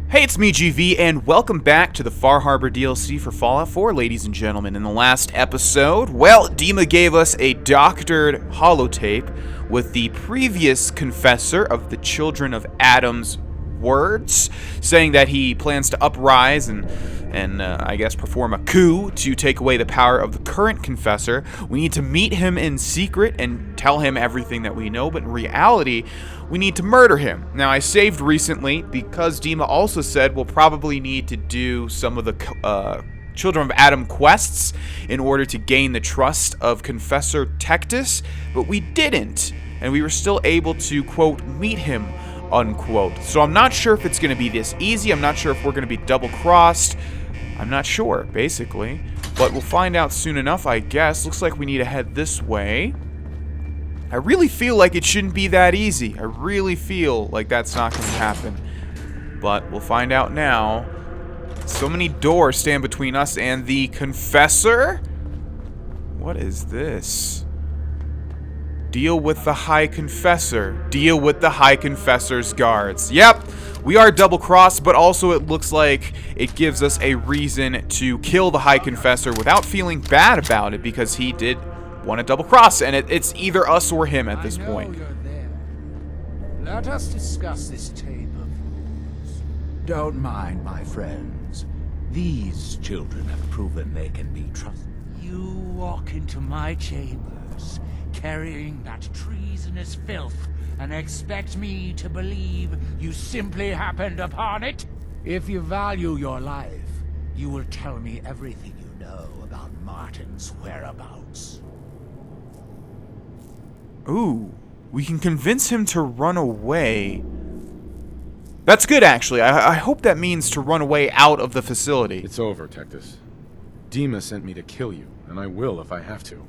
Hey, it's me, GV, and welcome back to the Far Harbor DLC for Fallout 4, ladies and gentlemen. In the last episode, well, Dima gave us a doctored holotape with the previous confessor of the Children of Adam's words, saying that he plans to uprise and I guess perform a coup to take away the power of the current confessor. We need to meet him in secret and tell him everything that we know, but in reality, we need to murder him. Now, I saved recently because Dima also said we'll probably need to do some of the Children of Adam quests in order to gain the trust of Confessor Tectus, but we didn't, and we were still able to, quote, meet him, unquote. So I'm not sure if it's going to be this easy. I'm not sure if we're going to be double-crossed. I'm not sure, basically. But we'll find out soon enough, I guess. Looks like we need to head this way. I really feel like it shouldn't be that easy. I really feel like that's not going to happen. But we'll find out now. So many doors stand between us and the confessor. What is this? Deal with the High Confessor. Deal with the High Confessor's guards. Yep, we are double-crossed, but also it looks like it gives us a reason to kill the High Confessor without feeling bad about it, because he did want to double-cross, and it's either us or him at this point. You're there. Let us discuss this tape of yours. Don't mind, my friends. These children have proven they can be trusted. You walk into my chambers carrying that treasonous filth and expect me to believe you simply happened upon it? If you value your life, you will tell me everything you know about Martin's whereabouts. Ooh, we can convince him to run away. That's good, actually. I hope that means to run away out of the facility. It's over, Tectus. Dima sent me to kill you, and I will if I have to.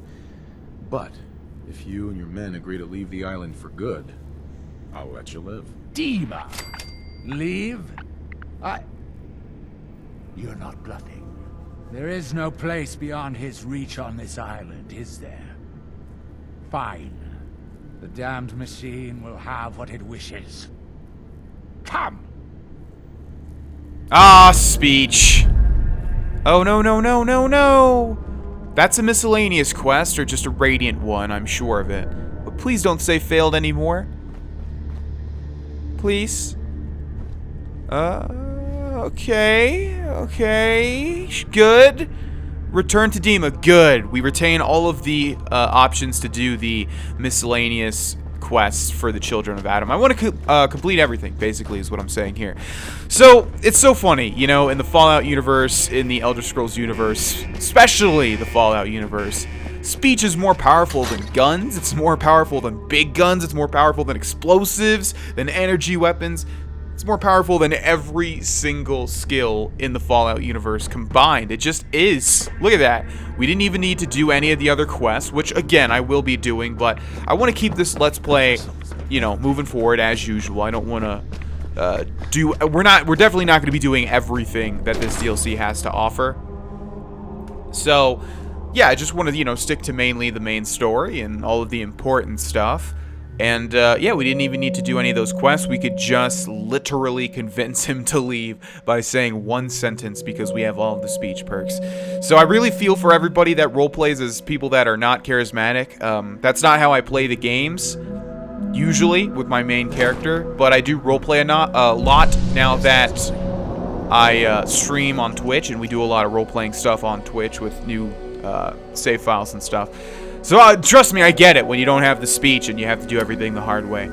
But if you and your men agree to leave the island for good, I'll let you live. Dima! Leave? You're not bluffing. There is no place beyond his reach on this island, is there? Fine. The damned machine will have what it wishes. Come! Ah, speech. Oh, no, no, no, no, no. That's a miscellaneous quest, or just a radiant one, I'm sure of it. But please don't say failed anymore. Please. Okay. Good. Return to Dima. Good. We retain all of the options to do the miscellaneous quests for the Children of Adam. I want to complete everything, basically, is what I'm saying here. So, it's so funny, you know, in the Fallout universe, in the Elder Scrolls universe, especially the Fallout universe, speech is more powerful than guns, it's more powerful than big guns, it's more powerful than explosives, than energy weapons. It's more powerful than every single skill in the Fallout universe combined. It just is. Look at that. We didn't even need to do any of the other quests, which, again, I will be doing, but I want to keep this Let's Play, you know, moving forward as usual. I don't want to we're definitely not going to be doing everything that this DLC has to offer. So, yeah, I just want to, you know, stick to mainly the main story and all of the important stuff. And, yeah, we didn't even need to do any of those quests. We could just literally convince him to leave by saying one sentence because we have all of the speech perks. So I really feel for everybody that roleplays as people that are not charismatic. That's not how I play the games, usually, with my main character. But I do roleplay a lot now that I stream on Twitch, and we do a lot of role-playing stuff on Twitch with new save files and stuff. So trust me, I get it when you don't have the speech and you have to do everything the hard way.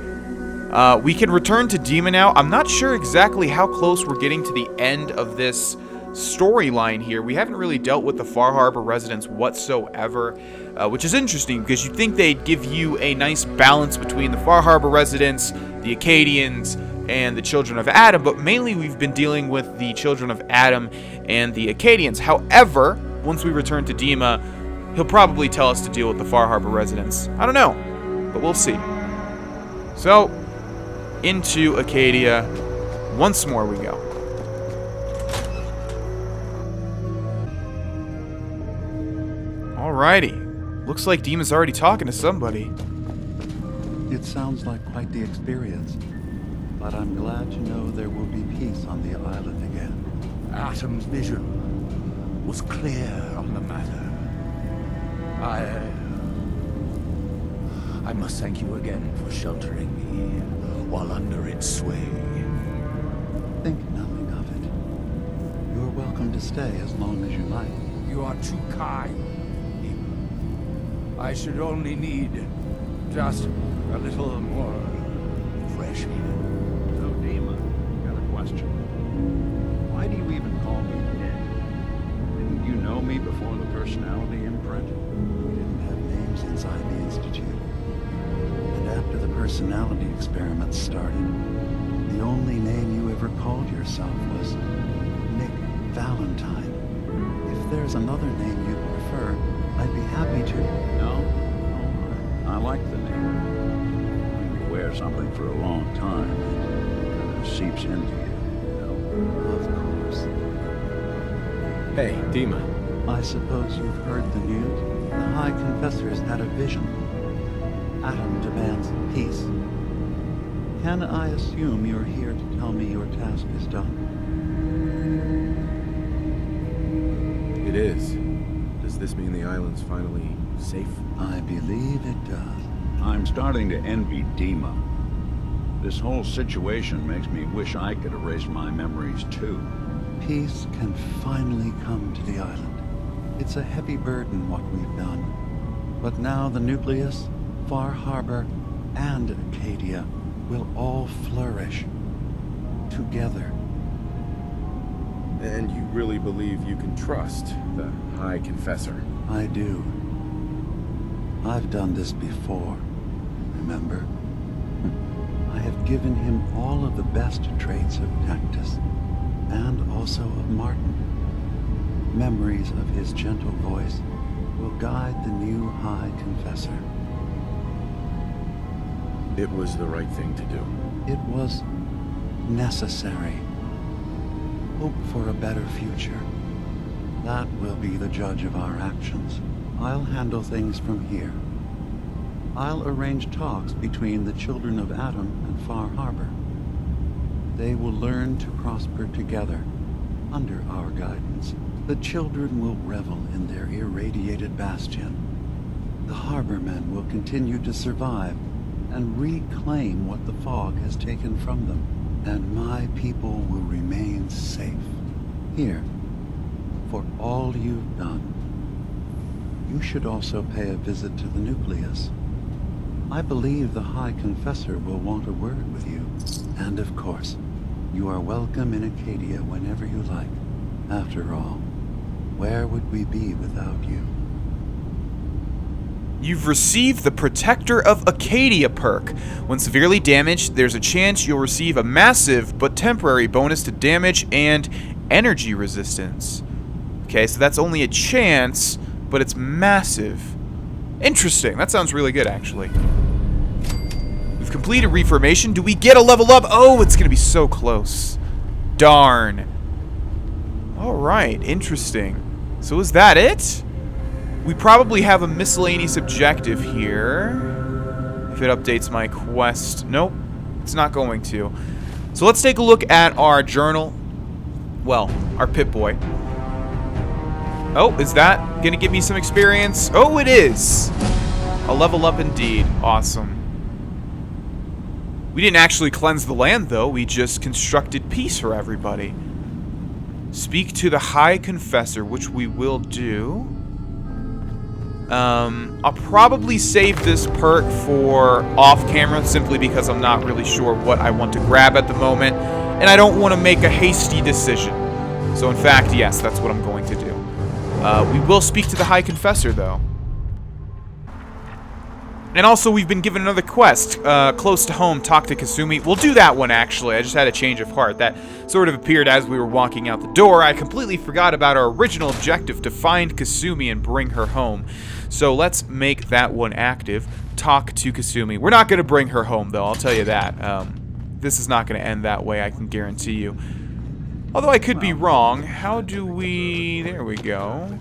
We can return to Dima now. I'm not sure exactly how close we're getting to the end of this storyline here. We haven't really dealt with the Far Harbor residents whatsoever, which is interesting because you'd think they'd give you a nice balance between the Far Harbor residents, the Acadians, and the Children of Adam, but mainly we've been dealing with the Children of Adam and the Acadians. However, once we return to Dima, he'll probably tell us to deal with the Far Harbor residents. I don't know, but we'll see. So, into Acadia, once more we go. Alrighty. Looks like Dima's already talking to somebody. It sounds like quite the experience, but I'm glad to know there will be peace on the island. Atom's vision was clear on the matter. I must thank you again for sheltering me while under its sway. Think nothing of it. You're welcome to stay as long as you like. You are too kind, Dima. I should only need just a little more fresh air. So, Dima, got a question. Why do you even call me Nick? Didn't you know me before the personality imprint? We didn't have names inside the Institute. And after the personality experiments started, the only name you ever called yourself was Nick Valentine. If there's another name you prefer, I'd be happy to. No? I like the name. When you wear something for a long time, it kind of seeps into you, know? Of course. Hey, Dima. I suppose you've heard the news. The High Confessor's had a vision. Atom demands peace. Can I assume you're here to tell me your task is done? It is. Does this mean the island's finally safe? I believe it does. I'm starting to envy Dima. This whole situation makes me wish I could erase my memories too. Peace can finally come to the island. It's a heavy burden what we've done. But now the nucleus, Far Harbor, and Acadia will all flourish together. And you really believe you can trust the High Confessor? I do. I've done this before, remember? I have given him all of the best traits of Cactus, and also of Martin. Memories of his gentle voice will guide the new High Confessor. It was the right thing to do. It was necessary. Hope for a better future. That will be the judge of our actions. I'll handle things from here. I'll arrange talks between the children of Atom and Far Harbor. They will learn to prosper together under our guidance. The children will revel in their irradiated bastion. The Harbormen will continue to survive and reclaim what the fog has taken from them. And my people will remain safe. Here, for all you've done. You should also pay a visit to the nucleus. I believe the High Confessor will want a word with you. And of course, you are welcome in Acadia whenever you like. After all, where would we be without you? You've received the Protector of Acadia perk. When severely damaged, there's a chance you'll receive a massive but temporary bonus to damage and energy resistance. Okay, so that's only a chance, but it's massive. Interesting. That sounds really good, actually. We've completed reformation. Do we get a level up? Oh, it's going to be so close. Darn. Alright, interesting. So is that it? We probably have a miscellaneous objective here. If it updates my quest. Nope, it's not going to. So let's take a look at our journal. Well, our Pip-Boy. Oh, is that going to give me some experience? Oh, it is. A level up indeed. Awesome. We didn't actually cleanse the land, though. We just constructed peace for everybody. Speak to the High Confessor, which we will do. I'll probably save this perk for off-camera, simply because I'm not really sure what I want to grab at the moment, and I don't want to make a hasty decision. So in fact, yes, that's what I'm going to do. We will speak to the High Confessor, though. And also, we've been given another quest, close to home, talk to Kasumi. We'll do that one, actually. I just had a change of heart. That sort of appeared as we were walking out the door. I completely forgot about our original objective to find Kasumi and bring her home. So let's make that one active. Talk to Kasumi. We're not going to bring her home, though, I'll tell you that. This is not going to end that way, I can guarantee you. Although I could be wrong. How do we... There we go.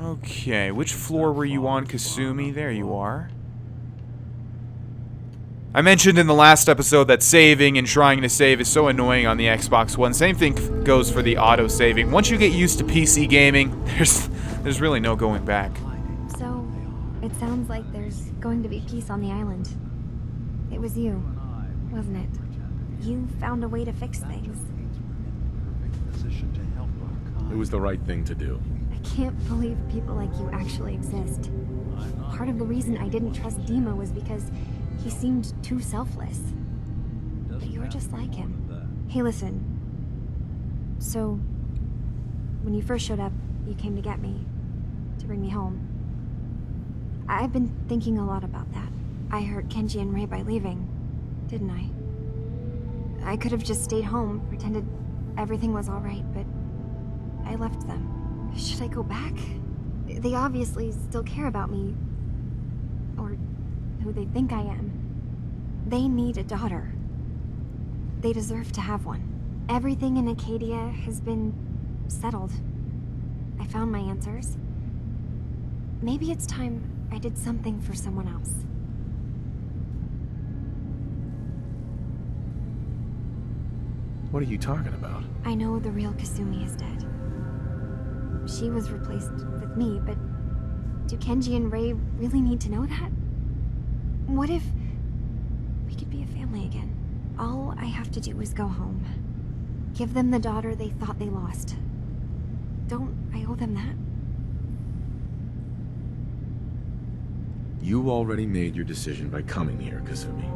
Okay, which floor were you on, Kasumi? There you are. I mentioned in the last episode that saving and trying to save is so annoying on the Xbox One. Same thing goes for the auto-saving. Once you get used to PC gaming, there's really no going back. So, it sounds like there's going to be peace on the island. It was you, wasn't it? You found a way to fix things. It was the right thing to do. I can't believe people like you actually exist. Part of the reason I didn't trust Dima was because he seemed too selfless. But you're just like him. Hey, listen. So, when you first showed up, you came to get me, to bring me home. I've been thinking a lot about that. I hurt Kenji and Ray by leaving, didn't I? I could have just stayed home, pretended everything was alright, but I left them. Should I go back? They obviously still care about me. Or who they think I am. They need a daughter. They deserve to have one. Everything in Acadia has been settled. I found my answers. Maybe it's time I did something for someone else. What are you talking about? I know the real Kasumi is dead. She was replaced with me, but do Kenji and Ray really need to know that? What if we could be a family again? All I have to do is go home. Give them the daughter they thought they lost. Don't I owe them that? You already made your decision by coming here, Kasumi.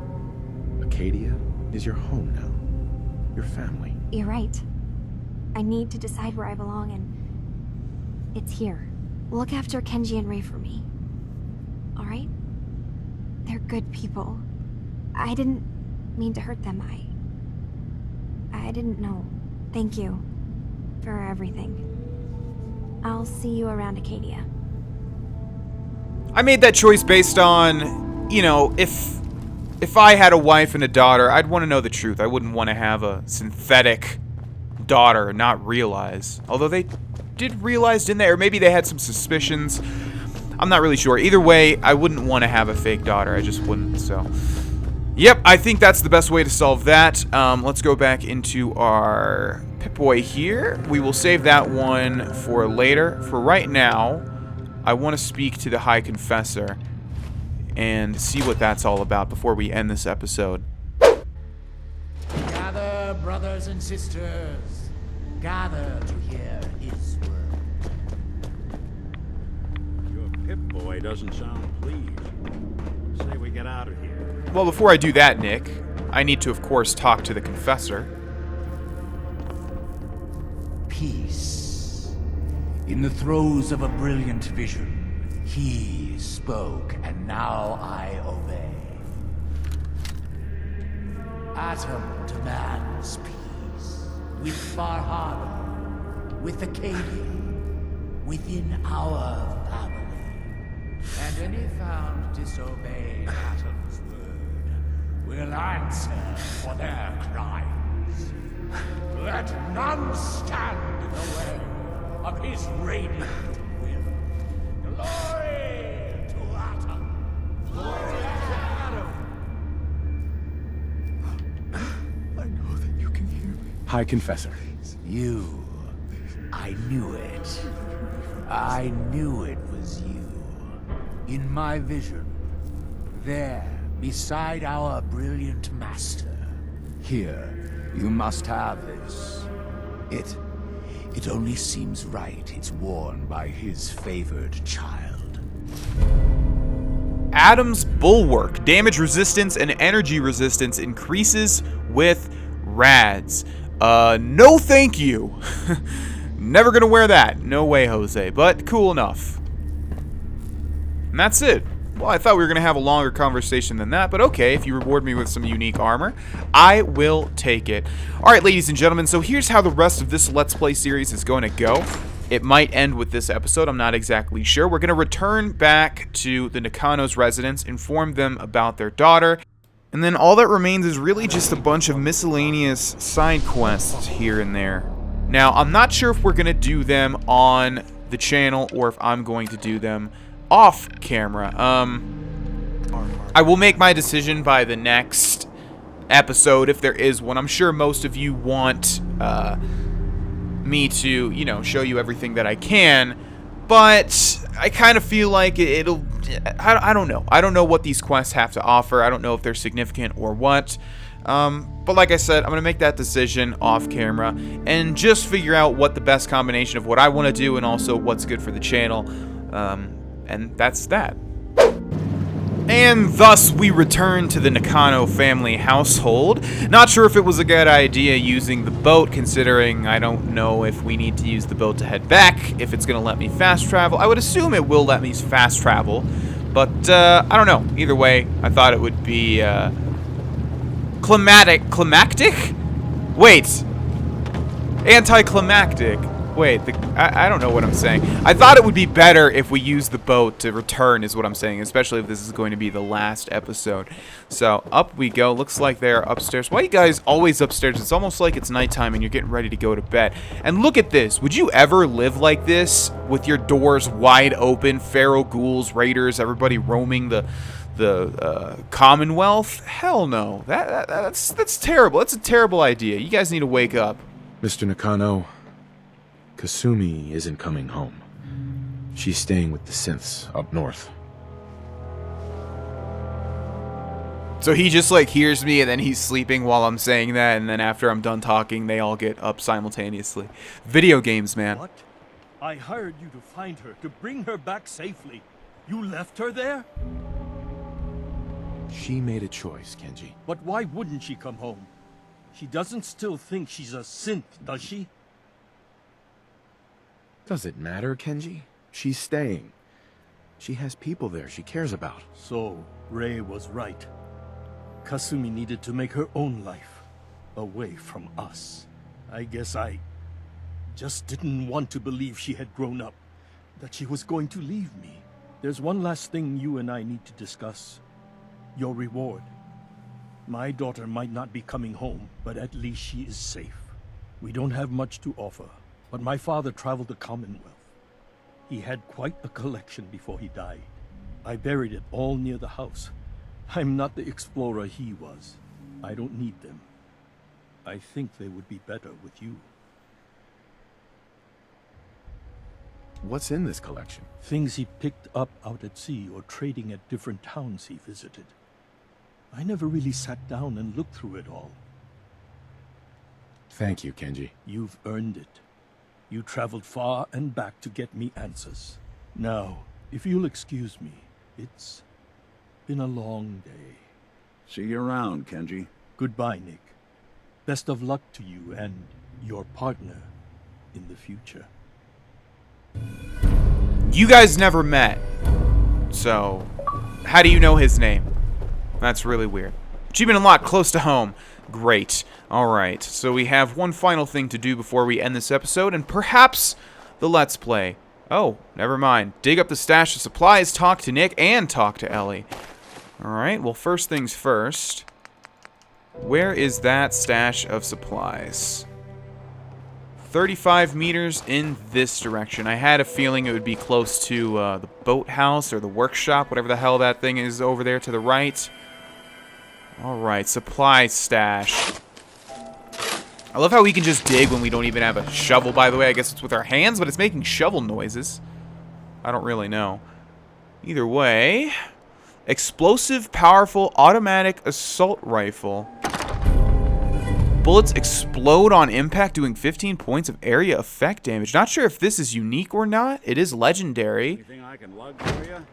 Acadia is your home now. Your family. You're right. I need to decide where I belong, and it's here. Look after Kenji and Ray for me. Alright? They're good people. I didn't mean to hurt them. I didn't know. Thank you for everything. I'll see you around Acadia. I made that choice based on, you know, if I had a wife and a daughter, I'd want to know the truth. I wouldn't want to have a synthetic daughter and not realize. Although they did realize, didn't they? Or maybe they had some suspicions. I'm not really sure. Either way, I wouldn't want to have a fake daughter. I just wouldn't, so. Yep, I think that's the best way to solve that. Let's go back into our Pip-Boy here. We will save that one for later. For right now, I want to speak to the High Confessor and see what that's all about before we end this episode. Gather, brothers and sisters. Gather to hear his word. Your Pip-Boy doesn't sound pleased. Say we get out of here. Well, before I do that, Nick, I need to, of course, talk to the Confessor. Peace. In the throes of a brilliant vision, he spoke, and now I obey. Atom demands peace. With Farhana, with Acadia, within our family. And any found disobeying Atom's word will answer for their crimes. Let none stand in the way of his radiant will. Glory to Atom! Glory to Atom! I know that you can hear me. High Confessor. You. I knew it. I knew it was you. In my vision. There, beside our brilliant master. Here, you must have this. It only seems right it's worn by his favored child. Atom's Bulwark. Damage resistance and energy resistance increases with rads. No thank you. Never gonna wear that. No way, Jose. But cool enough. And that's it. Well, I thought we were going to have a longer conversation than that, but okay, if you reward me with some unique armor, I will take it. Alright, ladies and gentlemen, so here's how the rest of this Let's Play series is going to go. It might end with this episode, I'm not exactly sure. We're going to return back to the Nakano's residence, inform them about their daughter, and then all that remains is really just a bunch of miscellaneous side quests here and there. Now, I'm not sure if we're going to do them on the channel or if I'm going to do them off camera. I will make my decision by the next episode, if there is one. I'm sure most of you want me to, you know, show you everything that I can, but I kind of feel like it'll... I don't know. I don't know what these quests have to offer. I don't know if they're significant or what. But like I said, I'm going to make that decision off camera and just figure out what the best combination of what I want to do and also what's good for the channel. And that's that. And thus we return to the Nakano family household. Not sure if it was a good idea using the boat, considering I don't know if we need to use the boat to head back, if it's going to let me fast travel. I would assume it will let me fast travel, but I don't know. Either way, I thought it would be climactic? Wait. Anticlimactic. Wait, I don't know what I'm saying. I thought it would be better if we used the boat to return, is what I'm saying, especially if this is going to be the last episode. So, up we go. Looks like they're upstairs. Why are you guys always upstairs? It's almost like it's nighttime and you're getting ready to go to bed. And look at this. Would you ever live like this with your doors wide open, feral ghouls, raiders, everybody roaming the Commonwealth? Hell no. That's terrible. That's a terrible idea. You guys need to wake up. Mr. Nakano, Kasumi isn't coming home. She's staying with the synths up north. So he just like hears me and then he's sleeping while I'm saying that, and then after I'm done talking, they all get up simultaneously. Video games, man. What? I hired you to find her, to bring her back safely. You left her there? She made a choice, Kenji. But why wouldn't she come home? She doesn't still think she's a synth, does she? Does it matter, Kenji? She's staying. She has people there she cares about. So, Ray was right. Kasumi needed to make her own life, away from us. I guess I just didn't want to believe she had grown up, that she was going to leave me. There's one last thing you and I need to discuss. Your reward. My daughter might not be coming home, but at least she is safe. We don't have much to offer, but my father traveled the Commonwealth. He had quite a collection before he died. I buried it all near the house. I'm not the explorer he was. I don't need them. I think they would be better with you. What's in this collection? Things he picked up out at sea or trading at different towns he visited. I never really sat down and looked through it all. Thank you, Kenji. You've earned it. You traveled far and back to get me answers. Now, if you'll excuse me, it's been a long day. See you around, Kenji. Goodbye, Nick. Best of luck to you and your partner in the future. You guys never met, so how do you know his name? That's really weird. Achievement unlocked, close to home. Great. Alright, so we have one final thing to do before we end this episode, and perhaps the Let's Play. Oh, never mind. Dig up the stash of supplies, talk to Nick, and talk to Ellie. Alright, well, first things first. Where is that stash of supplies? 35 meters in this direction. I had a feeling it would be close to the boathouse or the workshop, whatever the hell that thing is over there to the right. Alright, supply stash. I love how we can just dig when we don't even have a shovel, by the way. I guess it's with our hands, but it's making shovel noises. I don't really know. Either way. Explosive, powerful, automatic assault rifle. Bullets explode on impact, doing 15 points of area effect damage. Not sure if this is unique or not. It is legendary. Anything I can lug for you?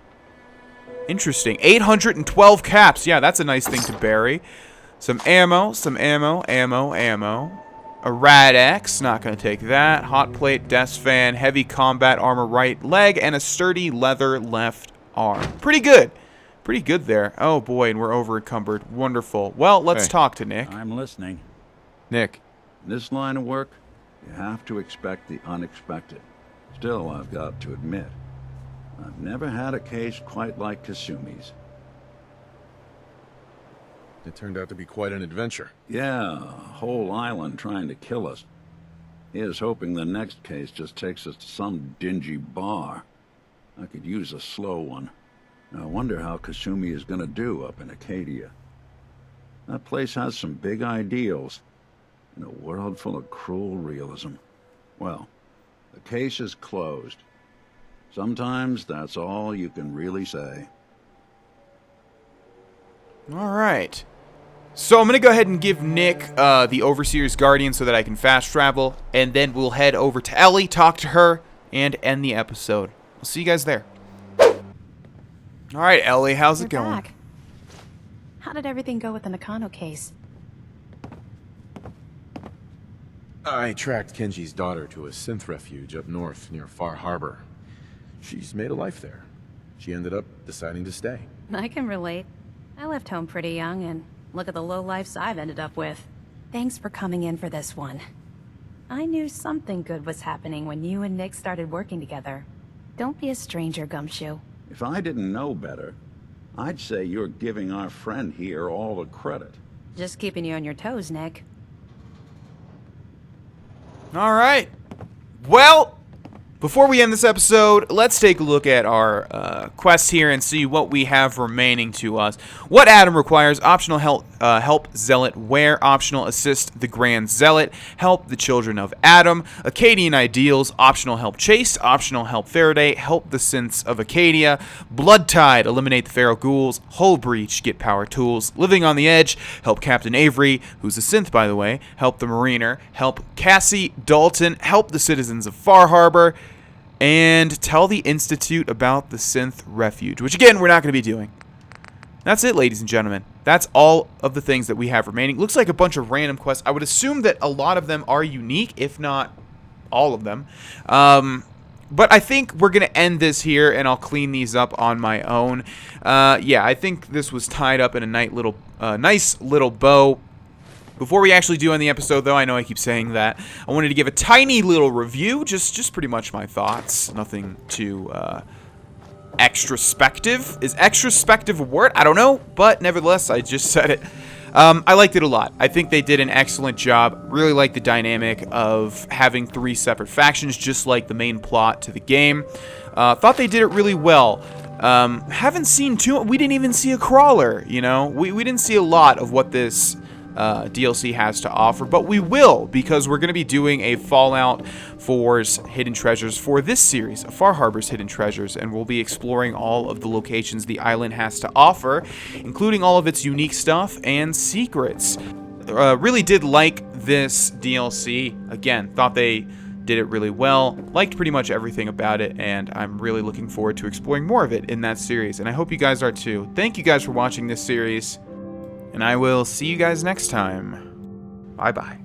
Interesting. 812 caps. Yeah, that's a nice thing to bury. Some ammo, ammo. A Rad-X, not going to take that. Hot plate, desk fan, heavy combat armor right leg, and a sturdy leather left arm. Pretty good. Pretty good there. Oh boy, and we're over encumbered. Wonderful. Well, let's talk to Nick. I'm listening. Nick. In this line of work, you have to expect the unexpected. Still, I've got to admit, I've never had a case quite like Kasumi's. It turned out to be quite an adventure. Yeah, a whole island trying to kill us. Here's hoping the next case just takes us to some dingy bar. I could use a slow one. I wonder how Kasumi is gonna do up in Acadia. That place has some big ideals, in a world full of cruel realism. Well, the case is closed. Sometimes that's all you can really say. All right. So I'm going to go ahead and give Nick the Overseer's Guardian so that I can fast travel, and then we'll head over to Ellie, talk to her, and end the episode. I'll see you guys there. All right, Ellie, how's it going? Back. How did everything go with the Nakano case? I tracked Kenji's daughter to a synth refuge up north near Far Harbor. She's made a life there. She ended up deciding to stay. I can relate. I left home pretty young, and look at the low lives I've ended up with. Thanks for coming in for this one. I knew something good was happening when you and Nick started working together. Don't be a stranger, Gumshoe. If I didn't know better, I'd say you're giving our friend here all the credit. Just keeping you on your toes, Nick. All right. Well, before we end this episode, let's take a look at our quest here and see what we have remaining to us. What Adam requires: optional help Zealot Ware, optional assist the Grand Zealot, help the Children of Adam, Acadian Ideals, optional help Chase, optional help Faraday, help the Synths of Acadia, Blood Tide, eliminate the Pharaoh Ghouls, Hull Breach, get power tools, Living on the Edge, help Captain Avery, who's a Synth by the way, help the Mariner, help Cassie Dalton, help the citizens of Far Harbor, and tell the Institute about the Synth Refuge, which again, we're not going to be doing. That's it, ladies and gentlemen. That's all of the things that we have remaining. Looks like a bunch of random quests. I would assume that a lot of them are unique, if not all of them. But I think we're going to end this here, and I'll clean these up on my own. Yeah, I think this was tied up in a nice little bow. Before we actually do end the episode, though, I know I keep saying that, I wanted to give a tiny little review, just pretty much my thoughts. Nothing too extrospective. Is extrospective a word? I don't know, but nevertheless, I just said it. I liked it a lot. I think they did an excellent job. Really like the dynamic of having 3 separate factions, just like the main plot to the game. Thought they did it really well. Haven't seen too. We didn't even see a crawler. You know, we didn't see a lot of what this DLC has to offer, but we will, because we're going to be doing a Fallout 4's Hidden Treasures for this series, Far Harbor's Hidden Treasures, and we'll be exploring all of the locations the island has to offer, including all of its unique stuff and secrets. Really did like this DLC. Again, thought they did it really well, liked pretty much everything about it, and I'm really looking forward to exploring more of it in that series, and I hope you guys are too. Thank you guys for watching this series, and I will see you guys next time. Bye-bye.